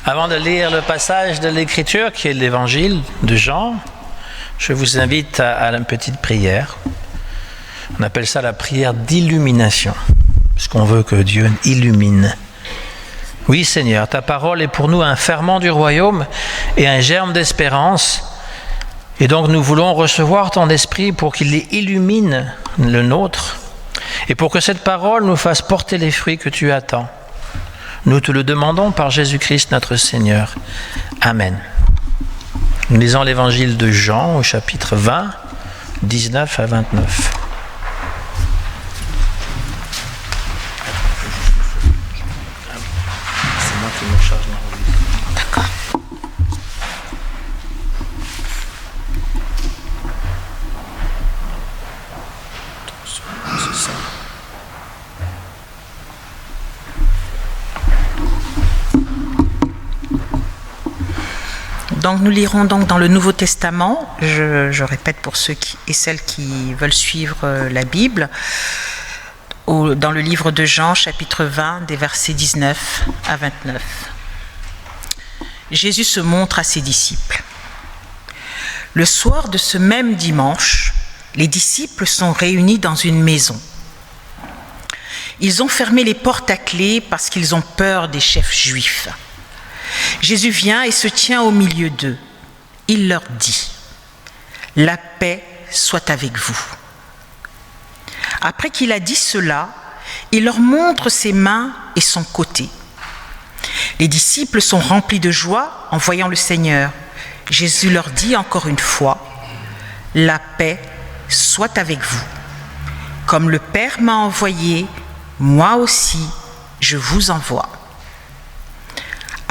Avant de lire le passage de l'Écriture, qui est l'Évangile de Jean, je vous invite à une petite prière. On appelle ça la prière d'illumination, parce qu'on veut que Dieu illumine. Oui, Seigneur, ta parole est pour nous un ferment du royaume et un germe d'espérance. Et donc nous voulons recevoir ton esprit pour qu'il illumine le nôtre et pour que cette parole nous fasse porter les fruits que tu attends. Nous te le demandons par Jésus-Christ notre Seigneur. Amen. Nous lisons l'évangile de Jean au chapitre 20, 19 à 29. C'est moi qui me charge d'enregistrer. D'accord. C'est ça. Donc nous lirons donc dans le Nouveau Testament, je répète pour ceux et celles qui veulent suivre la Bible, dans le livre de Jean, chapitre 20, des versets 19 à 29. Jésus se montre à ses disciples. Le soir de ce même dimanche, les disciples sont réunis dans une maison. Ils ont fermé les portes à clé parce qu'ils ont peur des chefs juifs. Jésus vient et se tient au milieu d'eux. Il leur dit : « La paix soit avec vous. » Après qu'il a dit cela, il leur montre ses mains et son côté. Les disciples sont remplis de joie en voyant le Seigneur. Jésus leur dit encore une fois : « La paix soit avec vous. Comme le Père m'a envoyé, moi aussi je vous envoie. »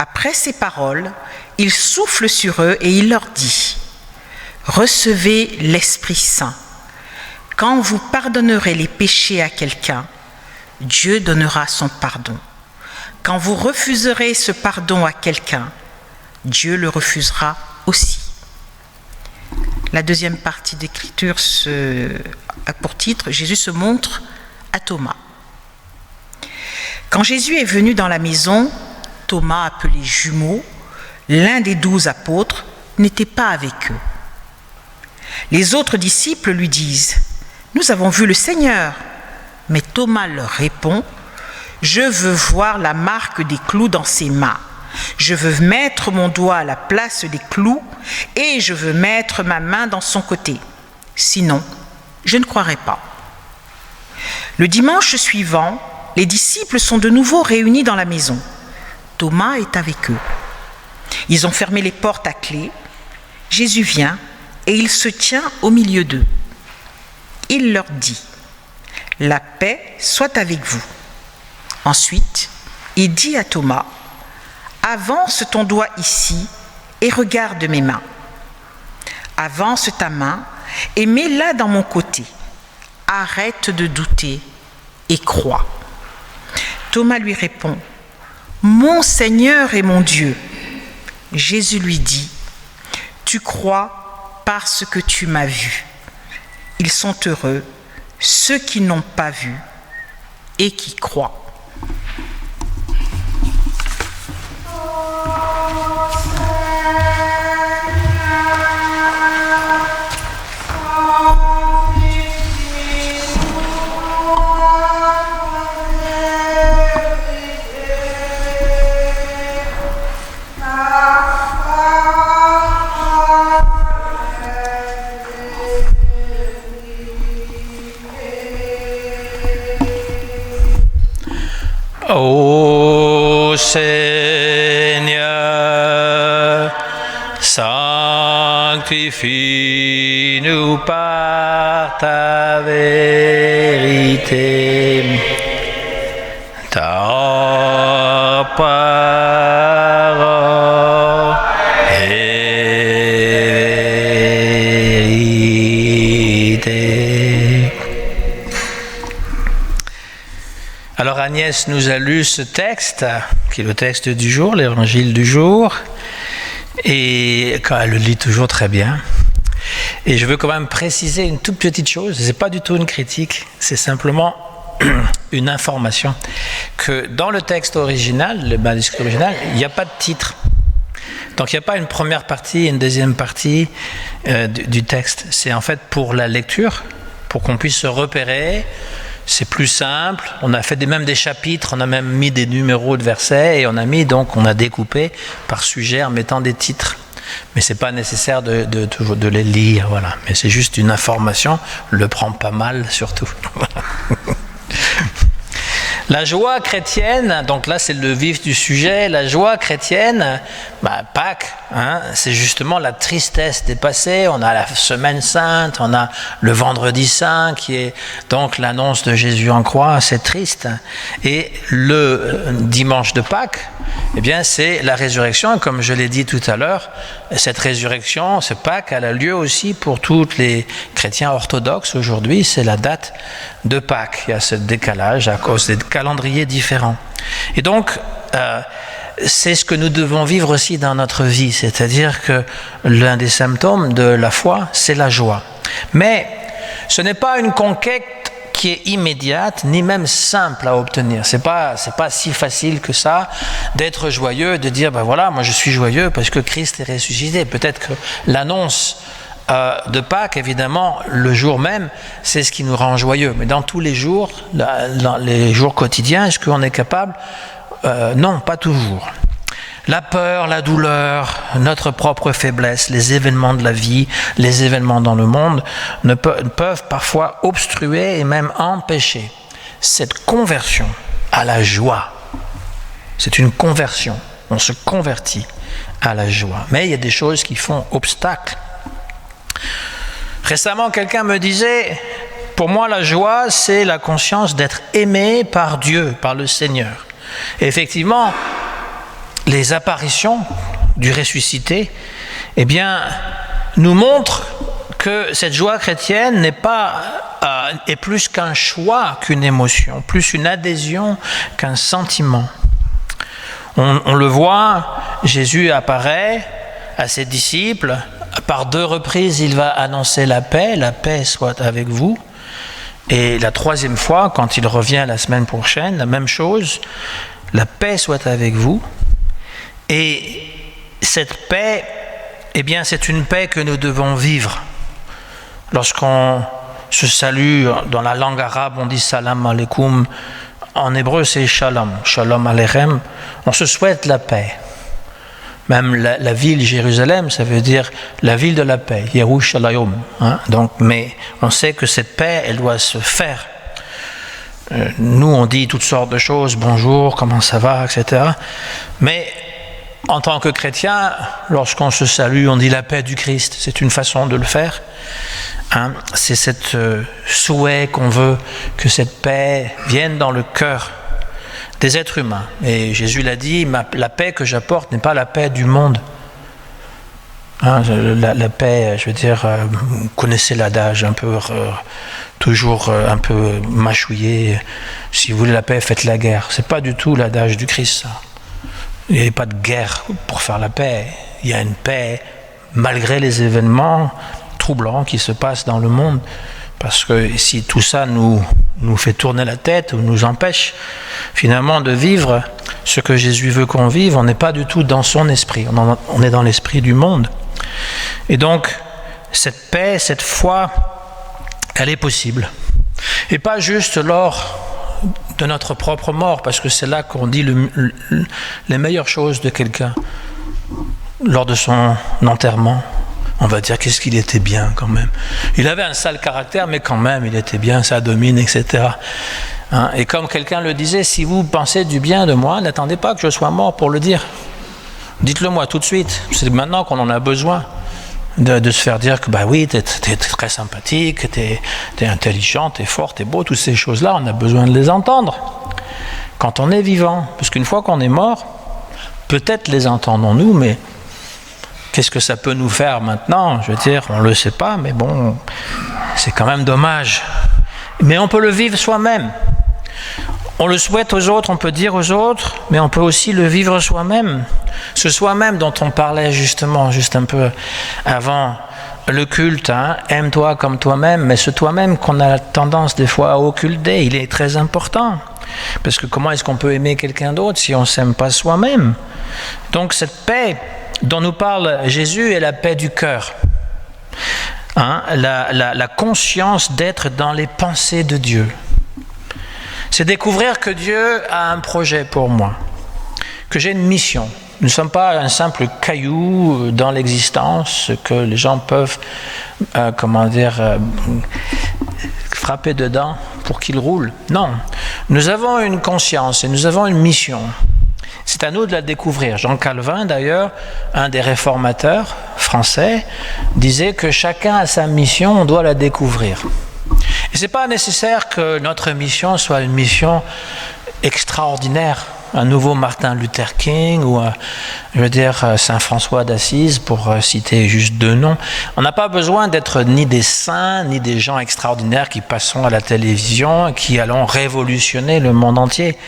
Après ces paroles, il souffle sur eux et il leur dit : « Recevez l'Esprit Saint. Quand vous pardonnerez les péchés à quelqu'un, Dieu donnera son pardon. Quand vous refuserez ce pardon à quelqu'un, Dieu le refusera aussi. » La deuxième partie d'écriture a pour titre « Jésus se montre à Thomas ». Quand Jésus est venu dans la maison, Thomas, appelé Jumeau, l'un des 12 apôtres, n'était pas avec eux. Les autres disciples lui disent : « Nous avons vu le Seigneur. » Mais Thomas leur répond : « Je veux voir la marque des clous dans ses mains. Je veux mettre mon doigt à la place des clous et je veux mettre ma main dans son côté. Sinon, je ne croirai pas. » Le dimanche suivant, les disciples sont de nouveau réunis dans la maison. Thomas est avec eux. Ils ont fermé les portes à clé. Jésus vient et il se tient au milieu d'eux. Il leur dit : « La paix soit avec vous. » Ensuite, il dit à Thomas : « Avance ton doigt ici et regarde mes mains. Avance ta main et mets-la dans mon côté. Arrête de douter et crois. » Thomas lui répond : « Mon Seigneur et mon Dieu. » Jésus lui dit : « Tu crois parce que tu m'as vu. Ils sont heureux, ceux qui n'ont pas vu et qui croient. » Ô Seigneur, sanctifie-nous par ta vérité. Ta parole est vérité. Alors Agnès nous a lu ce texte, qui est le texte du jour, l'évangile du jour, et quand elle le lit toujours très bien. Et je veux quand même préciser une toute petite chose, ce n'est pas du tout une critique, c'est simplement une information, que dans le texte original, le manuscrit original, il n'y a pas de titre. Donc il n'y a pas une première partie et une deuxième partie du texte. C'est en fait pour la lecture, pour qu'on puisse se repérer. C'est plus simple. On a fait même des chapitres, on a même mis des numéros de versets et on a découpé par sujet en mettant des titres. Mais c'est pas nécessaire de les lire, voilà. Mais c'est juste une information. Le prend pas mal surtout. La joie chrétienne, donc là c'est le vif du sujet, la joie chrétienne, Pâques, c'est justement la tristesse des passés. On a la semaine sainte, on a le vendredi saint qui est donc l'annonce de Jésus en croix, c'est triste. Et le dimanche de Pâques, eh bien c'est la résurrection, et comme je l'ai dit tout à l'heure, cette résurrection, ce Pâques, elle a lieu aussi pour tous les chrétiens orthodoxes aujourd'hui, c'est la date de Pâques. Il y a ce décalage à cause des calendriers différents. Et donc, c'est ce que nous devons vivre aussi dans notre vie, c'est-à-dire que l'un des symptômes de la foi, c'est la joie. Mais ce n'est pas une conquête qui est immédiate, ni même simple à obtenir. C'est pas si facile que ça d'être joyeux, de dire, voilà, moi je suis joyeux parce que Christ est ressuscité. Peut-être que l'annonce de Pâques, évidemment, le jour même, c'est ce qui nous rend joyeux. Mais dans tous les jours, dans les jours quotidiens, est-ce qu'on est capable ? Non, pas toujours. La peur, la douleur, notre propre faiblesse, les événements de la vie, les événements dans le monde peuvent parfois obstruer et même empêcher cette conversion à la joie. C'est une conversion. On se convertit à la joie. Mais il y a des choses qui font obstacle. Récemment, quelqu'un me disait, pour moi la joie, c'est la conscience d'être aimé par Dieu, par le Seigneur. Et effectivement, les apparitions du ressuscité, nous montrent que cette joie chrétienne est plus qu'un choix, qu'une émotion, plus une adhésion qu'un sentiment. On le voit, Jésus apparaît à ses disciples. Par 2 reprises, il va annoncer la paix soit avec vous. Et la 3e fois, quand il revient la semaine prochaine, la même chose, la paix soit avec vous. Et cette paix, c'est une paix que nous devons vivre. Lorsqu'on se salue, dans la langue arabe, on dit salam alaikum. En hébreu, c'est shalom, shalom aleichem. On se souhaite la paix. Même la ville Jérusalem, ça veut dire la ville de la paix, Yerushalayim. Donc, mais on sait que cette paix, elle doit se faire. Nous, on dit toutes sortes de choses, bonjour, comment ça va, etc. Mais en tant que chrétien, lorsqu'on se salue, on dit la paix du Christ. C'est une façon de le faire. C'est cette souhait qu'on veut que cette paix vienne dans le cœur des êtres humains. Et Jésus l'a dit, la paix que j'apporte n'est pas la paix du monde. La paix, je veux dire, vous connaissez l'adage un peu, toujours un peu mâchouillé. Si vous voulez la paix, faites la guerre. C'est pas du tout l'adage du Christ, ça. Il n'y a pas de guerre pour faire la paix. Il y a une paix malgré les événements troublants qui se passent dans le monde. Parce que si tout ça nous fait tourner la tête ou nous empêche finalement de vivre ce que Jésus veut qu'on vive, on n'est pas du tout dans son esprit, on est dans l'esprit du monde. Et donc, cette paix, cette foi, elle est possible. Et pas juste lors de notre propre mort, parce que c'est là qu'on dit les meilleures choses de quelqu'un. Lors de son enterrement, on va dire qu'est-ce qu'il était bien quand même. Il avait un sale caractère, mais quand même, il était bien, ça domine, etc. Et comme quelqu'un le disait, si vous pensez du bien de moi, n'attendez pas que je sois mort pour le dire. Dites-le moi tout de suite. C'est maintenant qu'on en a besoin de se faire dire que oui, t'es très sympathique, t'es intelligent, t'es fort, t'es beau, toutes ces choses-là, on a besoin de les entendre quand on est vivant. Parce qu'une fois qu'on est mort, peut-être les entendons-nous, mais qu'est-ce que ça peut nous faire maintenant ? Je veux dire, on ne le sait pas, mais bon, c'est quand même dommage. Mais on peut le vivre soi-même. On le souhaite aux autres, on peut dire aux autres, mais on peut aussi le vivre soi-même. Ce soi-même dont on parlait justement, juste un peu avant le culte, aime-toi comme toi-même, mais ce toi-même qu'on a tendance des fois à occulter, il est très important. Parce que comment est-ce qu'on peut aimer quelqu'un d'autre si on ne s'aime pas soi-même? Donc cette paix dont nous parle Jésus est la paix du cœur. La conscience d'être dans les pensées de Dieu. C'est découvrir que Dieu a un projet pour moi, que j'ai une mission. Nous ne sommes pas un simple caillou dans l'existence que les gens peuvent, frapper dedans pour qu'il roule. Non, nous avons une conscience et nous avons une mission. C'est à nous de la découvrir. Jean Calvin, d'ailleurs, un des réformateurs français, disait que chacun a sa mission, on doit la découvrir. Et ce n'est pas nécessaire que notre mission soit une mission extraordinaire. Un nouveau Martin Luther King ou, Saint François d'Assise, pour citer juste 2 noms. On n'a pas besoin d'être ni des saints, ni des gens extraordinaires qui passeront à la télévision et qui allons révolutionner le monde entier.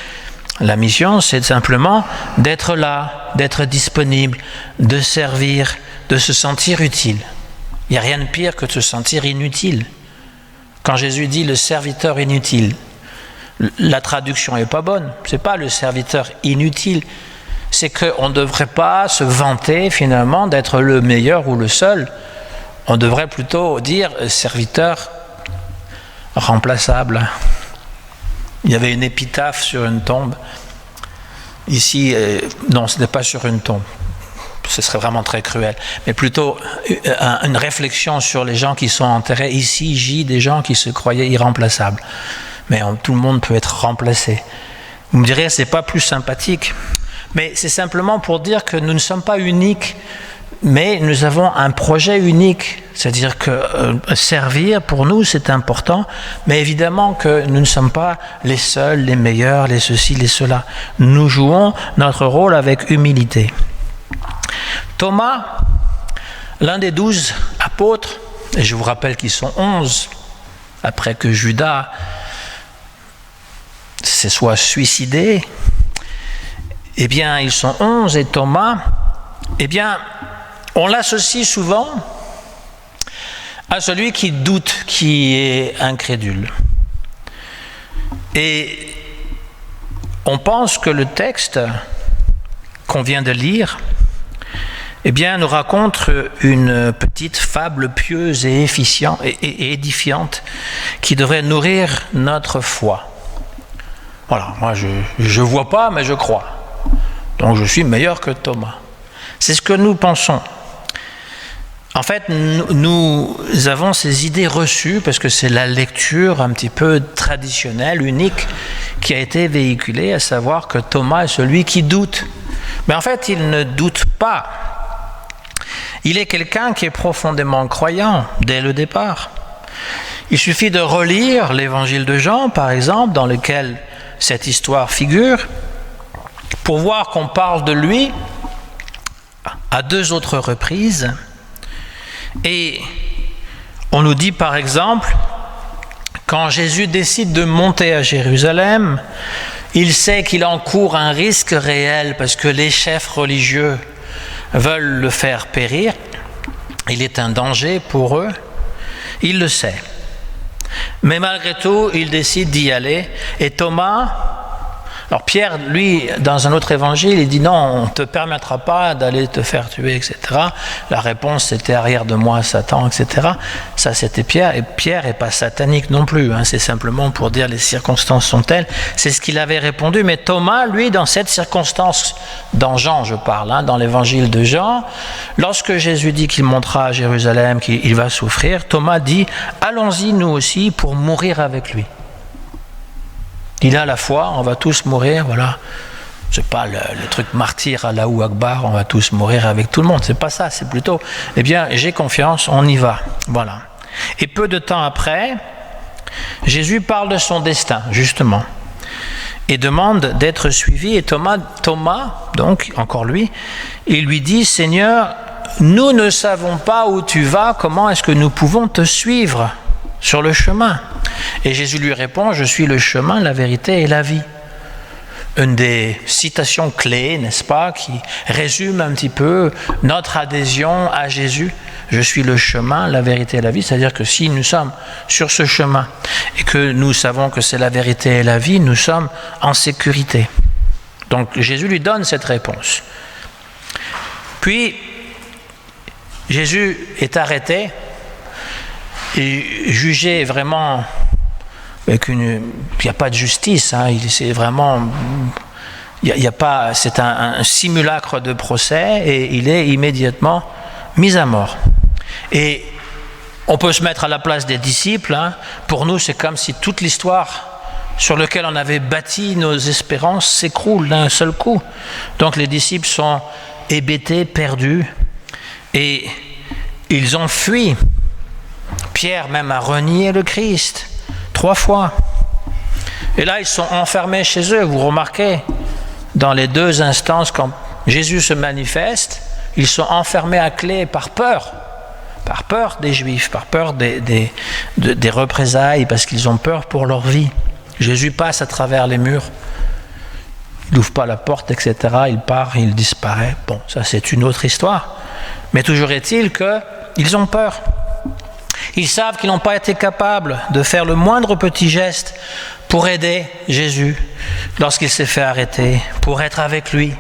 La mission, c'est simplement d'être là, d'être disponible, de servir, de se sentir utile. Il n'y a rien de pire que de se sentir inutile. Quand Jésus dit le serviteur inutile, la traduction n'est pas bonne. Ce n'est pas le serviteur inutile. C'est qu'on ne devrait pas se vanter finalement d'être le meilleur ou le seul. On devrait plutôt dire serviteur remplaçable. Il y avait une épitaphe sur une tombe. Ici, non, ce n'est pas sur une tombe. Ce serait vraiment très cruel. Mais plutôt une réflexion sur les gens qui sont enterrés. Ici, gît des gens qui se croyaient irremplaçables. Mais tout le monde peut être remplacé. Vous me direz, c'est pas plus sympathique. Mais c'est simplement pour dire que nous ne sommes pas uniques, mais nous avons un projet unique. C'est-à-dire que servir, pour nous, c'est important, mais évidemment que nous ne sommes pas les seuls, les meilleurs, les ceci, les cela. Nous jouons notre rôle avec humilité. Thomas, l'un des 12 apôtres, et je vous rappelle qu'ils sont 11, après que Judas se soit suicidé, eh bien, ils sont 11, et Thomas, eh bien, on l'associe souvent à celui qui doute, qui est incrédule. Et on pense que le texte qu'on vient de lire, eh bien, nous raconte une petite fable pieuse et édifiante qui devrait nourrir notre foi. Voilà, moi je ne vois pas, mais je crois. Donc je suis meilleur que Thomas. C'est ce que nous pensons. En fait, nous avons ces idées reçues parce que c'est la lecture un petit peu traditionnelle, unique, qui a été véhiculée, à savoir que Thomas est celui qui doute. Mais en fait, il ne doute pas. Il est quelqu'un qui est profondément croyant dès le départ. Il suffit de relire l'évangile de Jean, par exemple, dans lequel cette histoire figure, pour voir qu'on parle de lui à 2 autres reprises. Et on nous dit par exemple, quand Jésus décide de monter à Jérusalem, il sait qu'il encourt un risque réel parce que les chefs religieux veulent le faire périr. Il est un danger pour eux. Il le sait. Mais malgré tout, il décide d'y aller. Et Thomas... Alors Pierre, lui, dans un autre évangile, il dit non, on ne te permettra pas d'aller te faire tuer, etc. La réponse, c'était arrière de moi, Satan, etc. Ça, c'était Pierre. Et Pierre n'est pas satanique non plus. C'est simplement pour dire les circonstances sont telles. C'est ce qu'il avait répondu. Mais Thomas, lui, dans cette circonstance, dans Jean, je parle, dans l'évangile de Jean, lorsque Jésus dit qu'il montera à Jérusalem, qu'il va souffrir, Thomas dit allons-y nous aussi pour mourir avec lui. Il a la foi, on va tous mourir, voilà. C'est pas le truc martyr à Allahu Akbar, on va tous mourir avec tout le monde. C'est pas ça, c'est plutôt, eh bien, j'ai confiance, on y va. Voilà. Et peu de temps après, Jésus parle de son destin, justement, et demande d'être suivi. Et Thomas, donc, encore lui, il lui dit, Seigneur, nous ne savons pas où tu vas, comment est-ce que nous pouvons te suivre sur le chemin? Et Jésus lui répond, je suis le chemin, la vérité et la vie. une des citations clés, n'est-ce pas, qui résume un petit peu notre adhésion à Jésus. Je suis le chemin, la vérité et la vie. C'est-à-dire que si nous sommes sur ce chemin et que nous savons que c'est la vérité et la vie, nous sommes en sécurité. Donc Jésus lui donne cette réponse. Puis, Jésus est arrêté et jugé vraiment avec il n'y a pas de justice, hein, c'est vraiment, il y a pas, c'est un simulacre de procès et il est immédiatement mis à mort. Et on peut se mettre à la place des disciples, hein. Pour nous c'est comme si toute l'histoire sur laquelle on avait bâti nos espérances s'écroule d'un seul coup. Donc les disciples sont hébétés, perdus et ils ont fui. Pierre même a renié le Christ 3 fois. Et là, ils sont enfermés chez eux. Vous remarquez, dans les 2 instances, quand Jésus se manifeste, ils sont enfermés à clé par peur des Juifs, par peur des représailles, parce qu'ils ont peur pour leur vie. Jésus passe à travers les murs, il n'ouvre pas la porte, etc. Il part, il disparaît. Bon, ça c'est une autre histoire. Mais toujours est-il qu'ils ont peur. Ils savent qu'ils n'ont pas été capables de faire le moindre petit geste pour aider Jésus lorsqu'il s'est fait arrêter, pour être avec lui,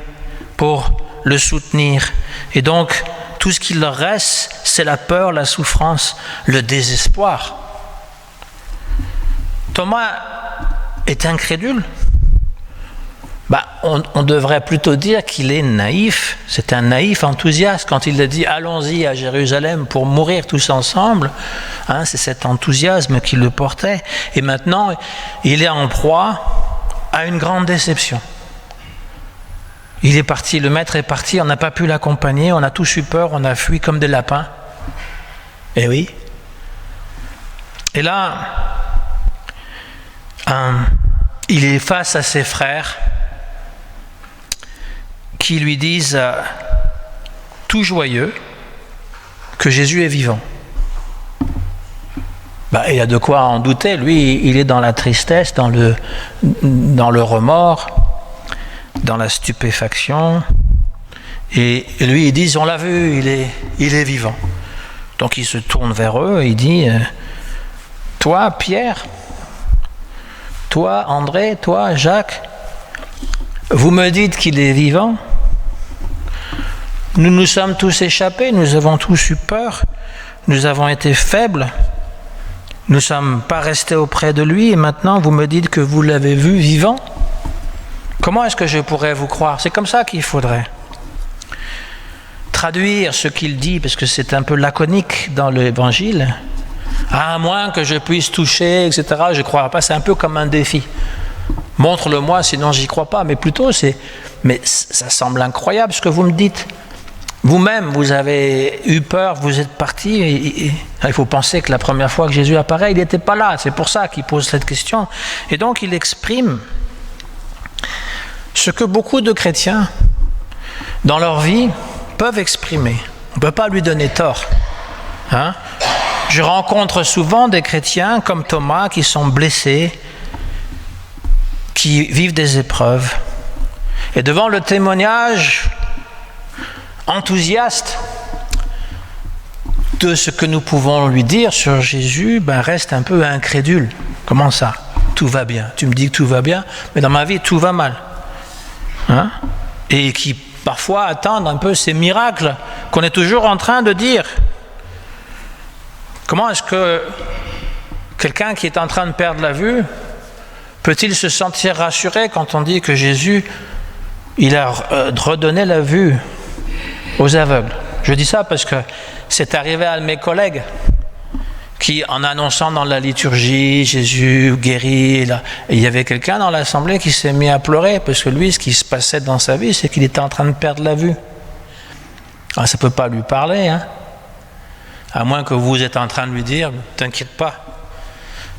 pour le soutenir. Et donc, tout ce qu'il leur reste, c'est la peur, la souffrance, le désespoir. Thomas est incrédule. On devrait plutôt dire qu'il est naïf. C'est un naïf enthousiaste. Quand il a dit « Allons-y à Jérusalem pour mourir tous ensemble », hein, c'est cet enthousiasme qui le portait. Et maintenant, il est en proie à une grande déception. Il est parti, le maître est parti, on n'a pas pu l'accompagner, on a tous eu peur, on a fui comme des lapins. Eh oui. Et là, il est face à ses frères qui lui disent tout joyeux que Jésus est vivant. Il y a de quoi en douter. Lui, il est dans la tristesse, dans le remords, dans la stupéfaction. Et lui, ils disent, on l'a vu, il est vivant. Donc il se tourne vers eux et il dit, toi, Pierre, toi, André, toi, Jacques, vous me dites qu'il est vivant? Nous nous sommes tous échappés, nous avons tous eu peur, nous avons été faibles, nous ne sommes pas restés auprès de lui et maintenant vous me dites que vous l'avez vu vivant? Comment est-ce que je pourrais vous croire? C'est comme ça qu'il faudrait traduire ce qu'il dit, parce que c'est un peu laconique dans l'évangile. À moins que je puisse toucher, etc., je ne croirai pas. C'est un peu comme un défi. Montre-le-moi, sinon j'y crois pas. Mais plutôt, mais ça semble incroyable ce que vous me dites. Vous-même, vous avez eu peur, vous êtes parti. Et il faut penser que la première fois que Jésus apparaît, il n'était pas là. C'est pour ça qu'il pose cette question. Et donc, il exprime ce que beaucoup de chrétiens, dans leur vie, peuvent exprimer. On ne peut pas lui donner tort. Hein? Je rencontre souvent des chrétiens comme Thomas qui sont blessés, qui vivent des épreuves. Et devant le témoignage enthousiaste de ce que nous pouvons lui dire sur Jésus, reste un peu incrédule. Comment ça? Tout va bien. Tu me dis que tout va bien, mais dans ma vie, tout va mal. Hein? Et qui parfois attendent un peu ces miracles qu'on est toujours en train de dire. Comment est-ce que quelqu'un qui est en train de perdre la vue peut-il se sentir rassuré quand on dit que Jésus, il a redonné la vue aux aveugles? Je dis ça parce que c'est arrivé à mes collègues qui, en annonçant dans la liturgie, Jésus guérit, il y avait quelqu'un dans l'assemblée qui s'est mis à pleurer parce que lui, ce qui se passait dans sa vie, c'est qu'il était en train de perdre la vue. Alors, ça ne peut pas lui parler, hein? À moins que vous êtes en train de lui dire, ne t'inquiète pas,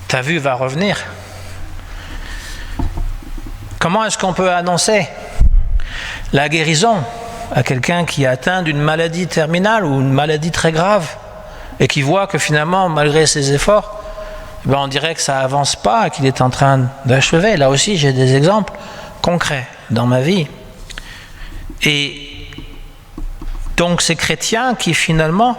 ta vue va revenir. Comment est-ce qu'on peut annoncer la guérison à quelqu'un qui est atteint d'une maladie terminale ou une maladie très grave et qui voit que finalement, malgré ses efforts, on dirait que ça avance pas, qu'il est en train d'achever? Là aussi, j'ai des exemples concret dans ma vie. Et donc ces chrétiens qui finalement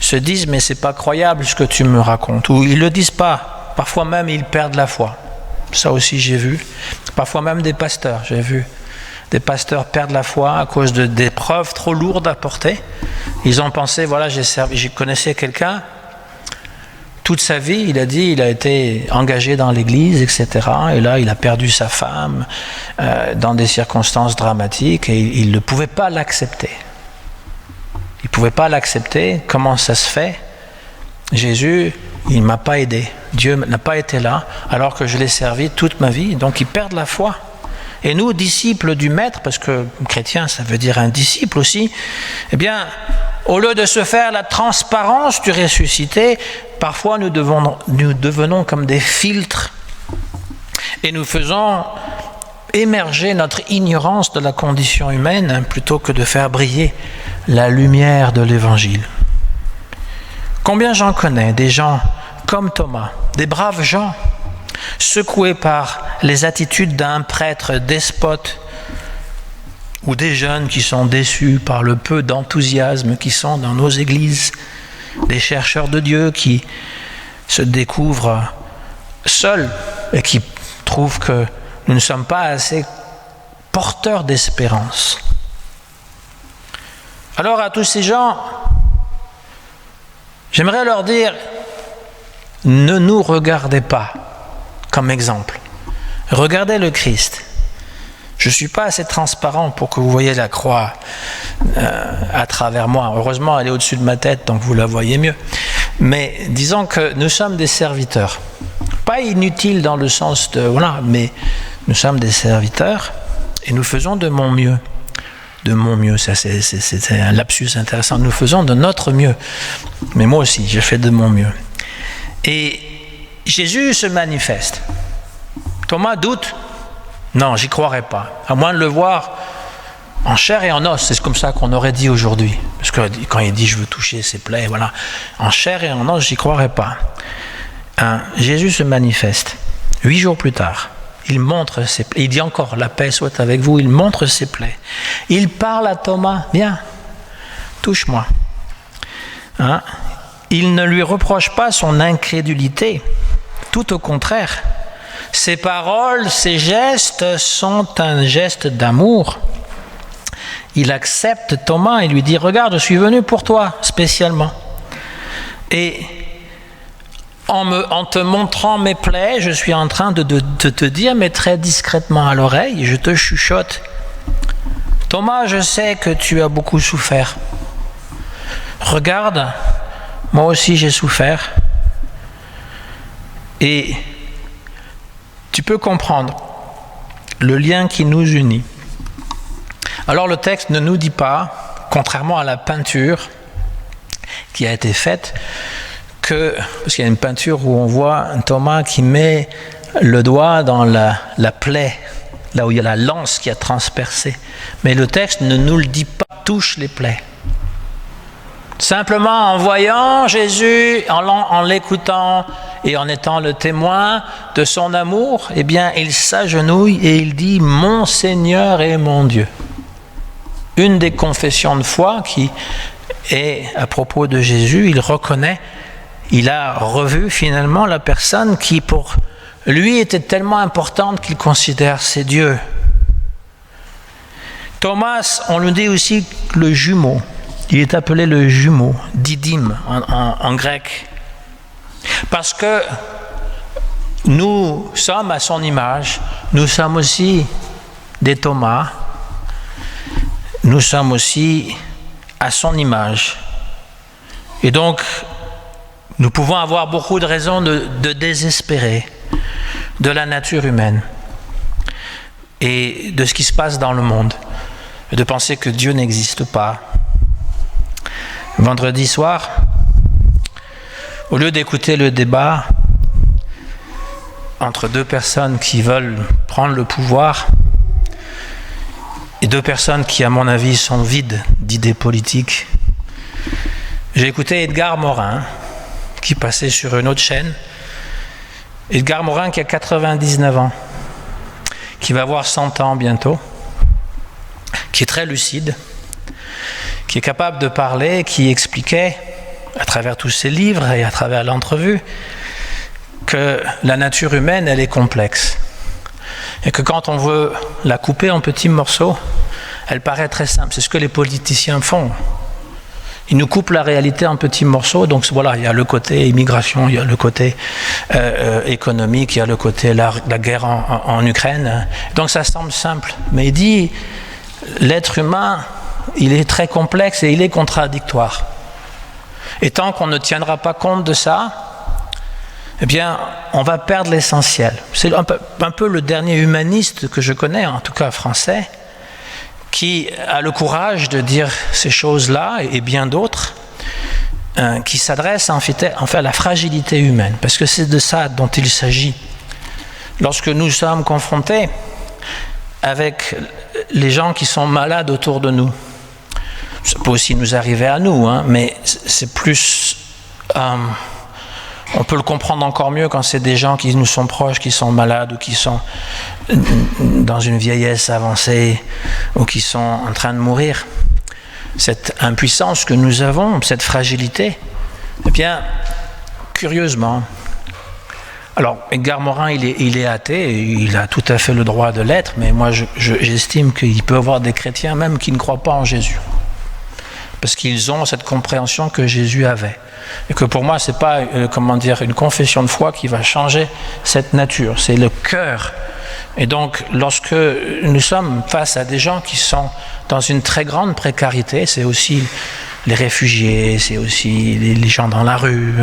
se disent mais c'est pas croyable ce que tu me racontes, ou ils le disent pas, parfois même ils perdent la foi. Ça aussi j'ai vu, parfois même des pasteurs, j'ai vu des pasteurs perdre la foi à cause d'épreuves trop lourdes à porter. Ils ont pensé, voilà, j'ai connaissais quelqu'un, toute sa vie, il a dit, il a été engagé dans l'église, etc. Et là, il a perdu sa femme dans des circonstances dramatiques et il ne pouvait pas l'accepter. Il ne pouvait pas l'accepter. Comment ça se fait? Jésus, il ne m'a pas aidé. Dieu n'a pas été là alors que je l'ai servi toute ma vie. Donc, ils perdent la foi. Et nous, disciples du Maître, parce que chrétien, ça veut dire un disciple aussi, eh bien, au lieu de se faire la transparence du ressuscité, parfois nous devenons comme des filtres et nous faisons émerger notre ignorance de la condition humaine plutôt que de faire briller la lumière de l'Évangile. Combien j'en connais, des gens comme Thomas, des braves gens, secoués par les attitudes d'un prêtre despote ou des jeunes qui sont déçus par le peu d'enthousiasme qui sont dans nos églises, des chercheurs de Dieu qui se découvrent seuls et qui trouvent que nous ne sommes pas assez porteurs d'espérance. Alors à tous ces gens, j'aimerais leur dire, ne nous regardez pas comme exemple. Regardez le Christ. Je ne suis pas assez transparent pour que vous voyez la croix à travers moi. Heureusement, elle est au-dessus de ma tête, donc vous la voyez mieux. Mais disons que nous sommes des serviteurs. Pas inutiles dans le sens de... Voilà, mais nous sommes des serviteurs et nous faisons de mon mieux. De mon mieux, ça c'est un lapsus intéressant. Nous faisons de notre mieux. Mais moi aussi, je fais de mon mieux. Et Jésus se manifeste. Thomas doute. Non, j'y croirais pas. À moins de le voir en chair et en os. C'est comme ça qu'on aurait dit aujourd'hui. Parce que quand il dit « je veux toucher ses plaies », voilà. En chair et en os, j'y croirais pas. Jésus se manifeste. 8 jours plus tard, il montre ses plaies. Il dit encore « la paix soit avec vous ». Il montre ses plaies. Il parle à Thomas « viens, touche-moi ». Il ne lui reproche pas son incrédulité. Tout au contraire. Ses paroles, ses gestes sont un geste d'amour. Il accepte Thomas et lui dit « regarde, je suis venu pour toi, spécialement. Et en te montrant mes plaies, je suis en train de te dire, mais très discrètement à l'oreille, je te chuchote. Thomas, je sais que tu as beaucoup souffert. Regarde, moi aussi j'ai souffert. Et tu peux comprendre le lien qui nous unit. Alors le texte ne nous dit pas, contrairement à la peinture qui a été faite, parce qu'il y a une peinture où on voit Thomas qui met le doigt dans la plaie, là où il y a la lance qui a transpercé. Mais le texte ne nous le dit pas, touche les plaies. Simplement en voyant Jésus, en l'écoutant et en étant le témoin de son amour, eh bien, il s'agenouille et il dit « Mon Seigneur et mon Dieu ». Une des confessions de foi qui est à propos de Jésus, il reconnaît, il a revu finalement la personne qui pour lui était tellement importante qu'il considère c'est Dieu. Thomas, on lui dit aussi le jumeau. Il est appelé le jumeau, didyme en grec. Parce que nous sommes à son image, nous sommes aussi des Thomas, nous sommes aussi à son image. Et donc, nous pouvons avoir beaucoup de raisons de désespérer de la nature humaine et de ce qui se passe dans le monde, et de penser que Dieu n'existe pas. Vendredi soir, au lieu d'écouter le débat entre deux personnes qui veulent prendre le pouvoir et deux personnes qui, à mon avis, sont vides d'idées politiques, j'ai écouté Edgar Morin, qui passait sur une autre chaîne. Edgar Morin qui a 99 ans, qui va avoir 100 ans bientôt, qui est très lucide, qui est capable de parler, qui expliquait, à travers tous ses livres et à travers l'entrevue, que la nature humaine, elle est complexe. Et que quand on veut la couper en petits morceaux, elle paraît très simple. C'est ce que les politiciens font. Ils nous coupent la réalité en petits morceaux. Donc voilà, il y a le côté immigration, il y a le côté économique, il y a le côté la guerre en Ukraine. Donc ça semble simple. Mais il dit, l'être humain, il est très complexe et il est contradictoire. Et tant qu'on ne tiendra pas compte de ça, eh bien, on va perdre l'essentiel. C'est un peu le dernier humaniste que je connais, en tout cas français, qui a le courage de dire ces choses-là et bien d'autres, qui s'adressent en fait à la fragilité humaine, parce que c'est de ça dont il s'agit. Lorsque nous sommes confrontés avec les gens qui sont malades autour de nous, ça peut aussi nous arriver à nous, mais c'est plus... on peut le comprendre encore mieux quand c'est des gens qui nous sont proches, qui sont malades ou qui sont dans une vieillesse avancée ou qui sont en train de mourir. Cette impuissance que nous avons, cette fragilité, eh bien, curieusement, alors Edgar Morin, il est athée, il a tout à fait le droit de l'être, mais moi j'estime qu'il peut y avoir des chrétiens même qui ne croient pas en Jésus. Parce qu'ils ont cette compréhension que Jésus avait. Et que pour moi, ce n'est pas une confession de foi qui va changer cette nature, c'est le cœur. Et donc, lorsque nous sommes face à des gens qui sont dans une très grande précarité, c'est aussi les réfugiés, c'est aussi les gens dans la rue.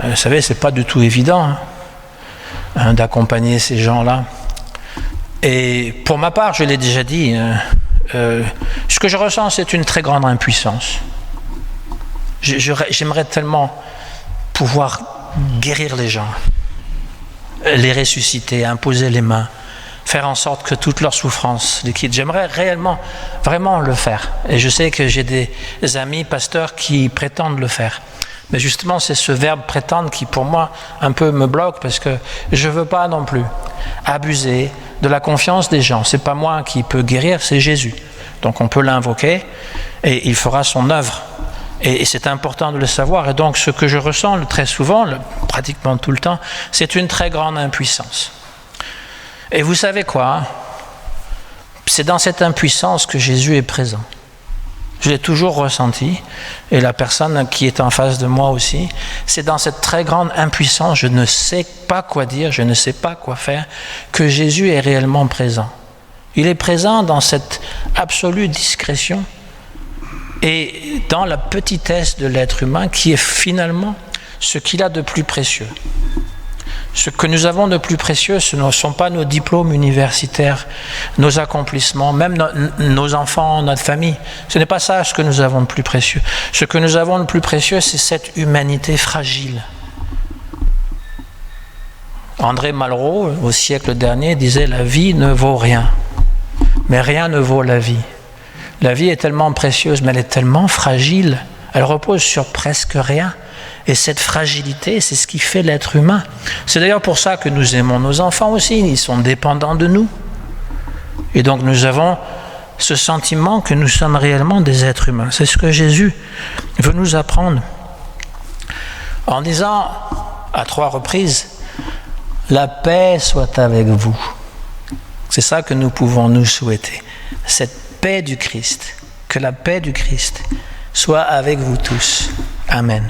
Vous savez, ce n'est pas du tout évident d'accompagner ces gens-là. Et pour ma part, je l'ai déjà dit, ce que je ressens, c'est une très grande impuissance. J'aimerais tellement pouvoir guérir les gens, les ressusciter, imposer les mains, faire en sorte que toute leur souffrance les quitte. J'aimerais réellement, vraiment le faire. Et je sais que j'ai des amis pasteurs qui prétendent le faire. Mais justement, c'est ce verbe prétendre qui, pour moi, un peu me bloque parce que je ne veux pas non plus abuser de la confiance des gens. Ce n'est pas moi qui peux guérir, c'est Jésus. Donc on peut l'invoquer et il fera son œuvre. Et c'est important de le savoir. Et donc ce que je ressens très souvent, pratiquement tout le temps, c'est une très grande impuissance. Et vous savez quoi ? C'est dans cette impuissance que Jésus est présent. Je l'ai toujours ressenti, et la personne qui est en face de moi aussi, c'est dans cette très grande impuissance, je ne sais pas quoi dire, je ne sais pas quoi faire, que Jésus est réellement présent. Il est présent dans cette absolue discrétion et dans la petitesse de l'être humain qui est finalement ce qu'il a de plus précieux. Ce que nous avons de plus précieux, ce ne sont pas nos diplômes universitaires, nos accomplissements, même nos enfants, notre famille. Ce n'est pas ça ce que nous avons de plus précieux. Ce que nous avons de plus précieux, c'est cette humanité fragile. André Malraux, au siècle dernier, disait « La vie ne vaut rien, mais rien ne vaut la vie. » La vie est tellement précieuse, mais elle est tellement fragile. Elle repose sur presque rien. Et cette fragilité, c'est ce qui fait l'être humain. C'est d'ailleurs pour ça que nous aimons nos enfants aussi. Ils sont dépendants de nous. Et donc nous avons ce sentiment que nous sommes réellement des êtres humains. C'est ce que Jésus veut nous apprendre. En disant à 3 reprises, « La paix soit avec vous ». C'est ça que nous pouvons nous souhaiter. Cette paix du Christ. Que la paix du Christ soit avec vous tous. Amen.